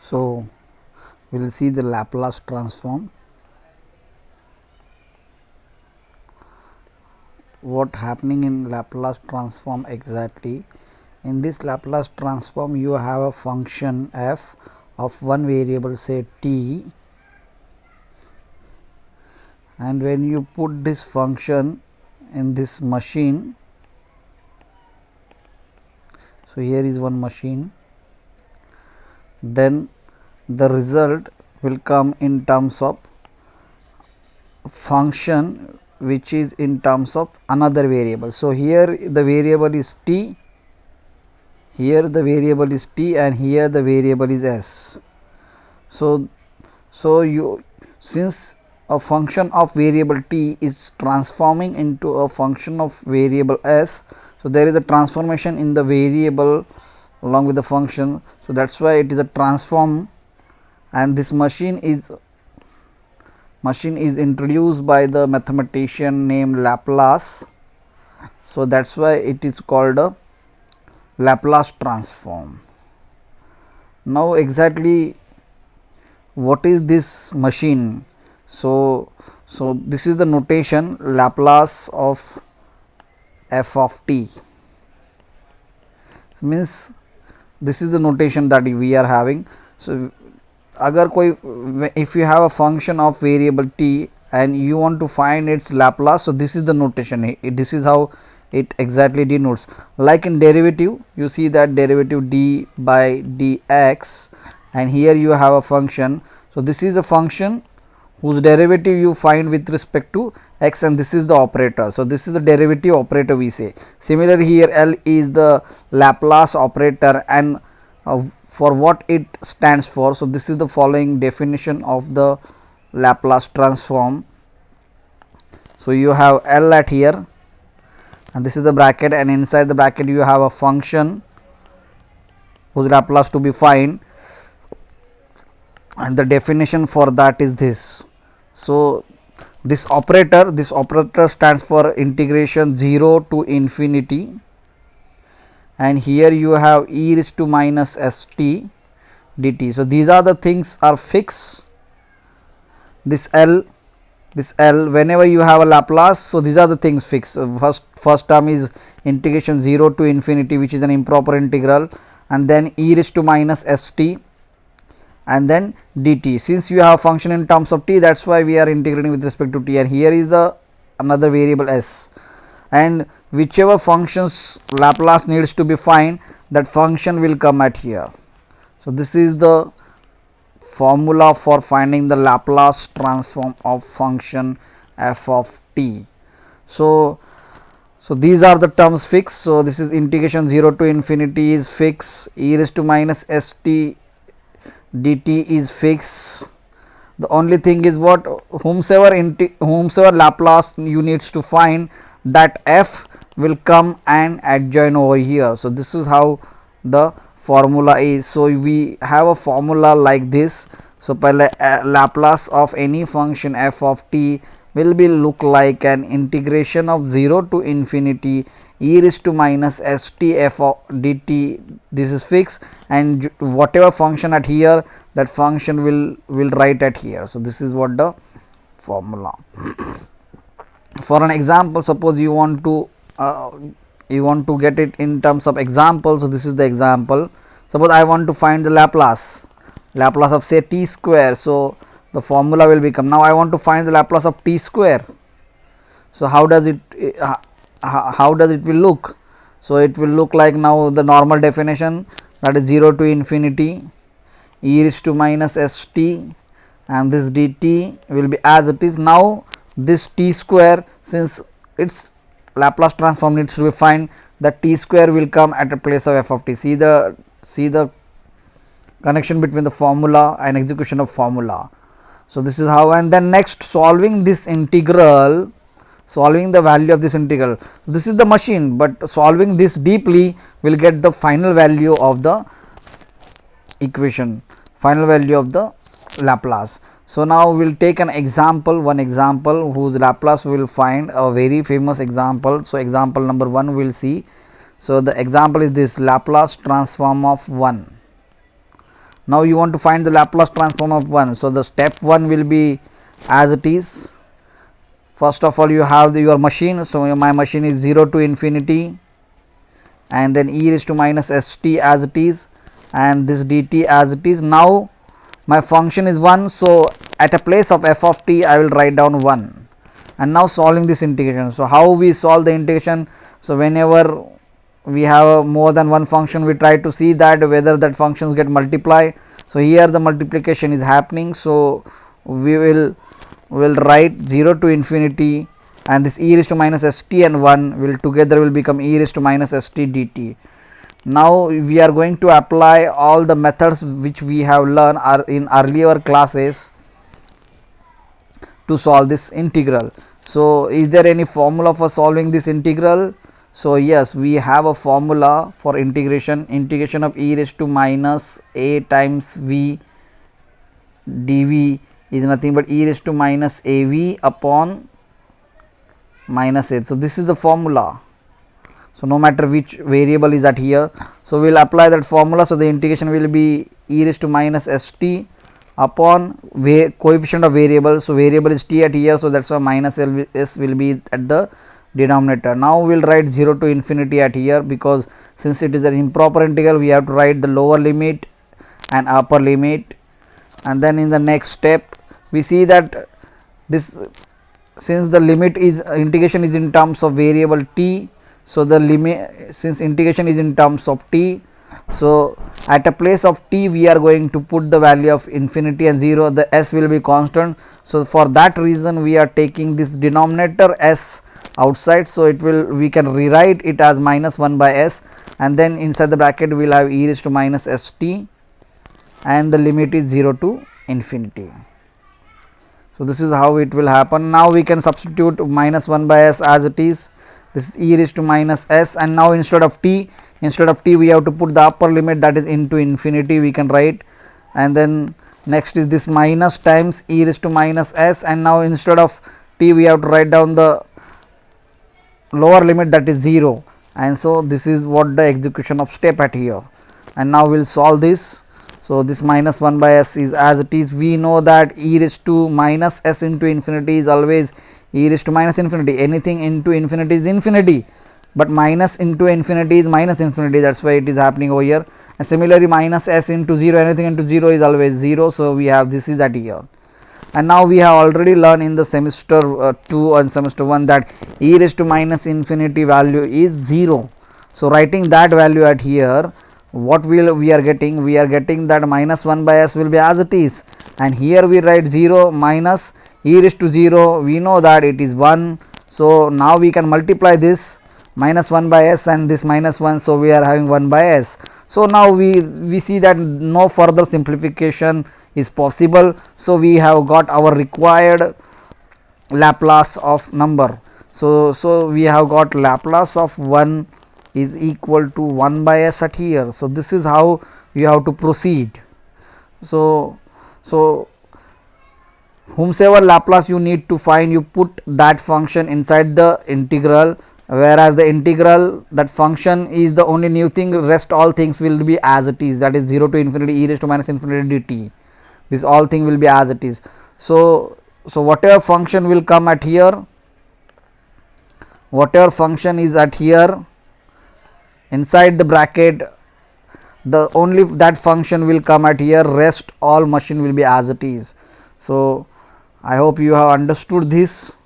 So, we will see the Laplace transform. What happening in Laplace transform exactly? In this Laplace transform, you have a function f of one variable, say t, and when you put this function in this machine, so here is one machine, then the result will come in terms of function which is in terms of another variable. So, here the variable is t, here the variable is t, and here the variable is s. So, you, since a function of variable t is transforming into a function of variable s, so there is a transformation in the variable along with the function. So, that is why it is a transform, and this machine is introduced by the mathematician named Laplace. So, that is why it is called a Laplace transform. Now, exactly what is this machine? So, this is the notation Laplace of f of t, means this is the notation that we are having. So, अगर कोई, if you have a function of variable t and you want to find its Laplace, so this is the notation, this is how it exactly denotes. Like in derivative, you see that derivative d by dx, and here you have a function. So, this is a function whose derivative you find with respect to x, and this is the operator. So, this is the derivative operator we say. Similarly, here L is the Laplace operator, and for what it stands for. So, this is the following definition of the Laplace transform. So, you have L at here, and this is the bracket, and inside the bracket you have a function whose Laplace to be find, and the definition for that is this. So, this operator stands for integration 0 to infinity, and here you have e raised to minus st dt. So, these are the things are fixed. This L whenever you have a Laplace, so these are the things fixed. First term is integration 0 to infinity, which is an improper integral, and then e raised to minus st, and then dt. Since you have function in terms of t, that is why we are integrating with respect to t, and here is the another variable s, and whichever functions Laplace needs to be find, that function will come at here. So, this is the formula for finding the Laplace transform of function f of t. So, these are the terms fixed. So, this is integration 0 to infinity is fixed, e raised to minus st dt is fixed. The only thing is what, whomsoever Laplace you needs to find, that f will come and adjoin over here. So, this is how the formula is. So, we have a formula like this. So, Laplace of any function f of t will be look like an integration of 0 to infinity e raised to minus st f of dt, this is fixed, and whatever function at here, that function will write at here. So, this is what the formula. For an example, suppose you want to get it in terms of example. So, this is the example. Suppose I want to find the Laplace of say t square. So, the formula will become, now I want to find the Laplace of t square. So, how does it will look? So, it will look like, now the normal definition, that is 0 to infinity e raised to minus st, and this dt will be as it is. Now, this t square, since its Laplace transform needs to be find, that t square will come at a place of f of t. See the connection between the formula and execution of formula. So, this is how, and then next solving this integral, solving the value of this integral. This is the machine, but solving this deeply will get the final value of the equation, final value of the Laplace. So, now we will take an example, one example whose Laplace we will find, a very famous example. So, example number 1 we will see. So, the example is this Laplace transform of 1. Now you want to find the Laplace transform of 1. So the step 1 will be as it is. First of all, you have your machine. So my machine is 0 to infinity, and then e raised to minus st as it is, and this dt as it is. Now my function is 1, so at a place of f of t I will write down 1. And now solving this integration. So how we solve the integration? So whenever we have more than one function, we try to see that whether that functions get multiplied. So here the multiplication is happening, so we will write 0 to infinity, and this e raised to minus st and 1 will together will become e raised to minus st dt. Now we are going to apply all the methods which we have learned in earlier classes to solve this integral. So is there any formula for solving this integral? So yes, we have a formula for integration of e raised to minus a times v dv is nothing but e raised to minus av upon minus a. So this is the formula. So no matter which variable is at here, so we will apply that formula. So the integration will be e raised to minus st upon coefficient of variable. So variable is t at here, so that's why minus s will be at the denominator. Now we will write 0 to infinity at here, because since it is an improper integral, we have to write the lower limit and upper limit. And then in the next step we see that this, since the limit is integration is in terms of variable t, so the limit, since integration is in terms of t, so at a place of t we are going to put the value of infinity and 0, the s will be constant. So for that reason we are taking this denominator s outside, so it will, we can rewrite it as minus 1 by s, and then inside the bracket we will have e raised to minus st, and the limit is 0 to infinity. So this is how it will happen. Now we can substitute minus 1 by s as it is. This is e raised to minus s, and now instead of t we have to put the upper limit, that is into infinity we can write, and then next is this minus times e raised to minus s, and now instead of t we have to write down the lower limit, that is 0, and so this is what the execution of step at here. And now we will solve this. So this minus 1 by s is as it is. We know that e raised to minus s into infinity is always e raised to minus infinity. Anything into infinity is infinity, but minus into infinity is minus infinity, that's why it is happening over here. And similarly minus s into 0, anything into 0 is always 0, so we have this is at here. And now we have already learned in the semester 2 and semester 1 that e raised to minus infinity value is 0. So writing that value at here, what will we are getting? We are getting that minus 1 by s will be as it is, and here we write 0 minus e raised to 0, we know that it is 1. So now we can multiply this minus 1 by s and this minus 1, so we are having 1 by s. So now we see that no further simplification is possible. So we have got our required Laplace of number. So we have got Laplace of 1 is equal to 1 by s at here. So this is how you have to proceed. So whomsoever Laplace you need to find, you put that function inside the integral, whereas the integral, that function is the only new thing, rest all things will be as it is, that is 0 to infinity e raised to minus infinity dt. This all thing will be as it is. So whatever function will come at here, whatever function is at here inside the bracket, the only that function will come at here, rest all machine will be as it is. So I hope you have understood this.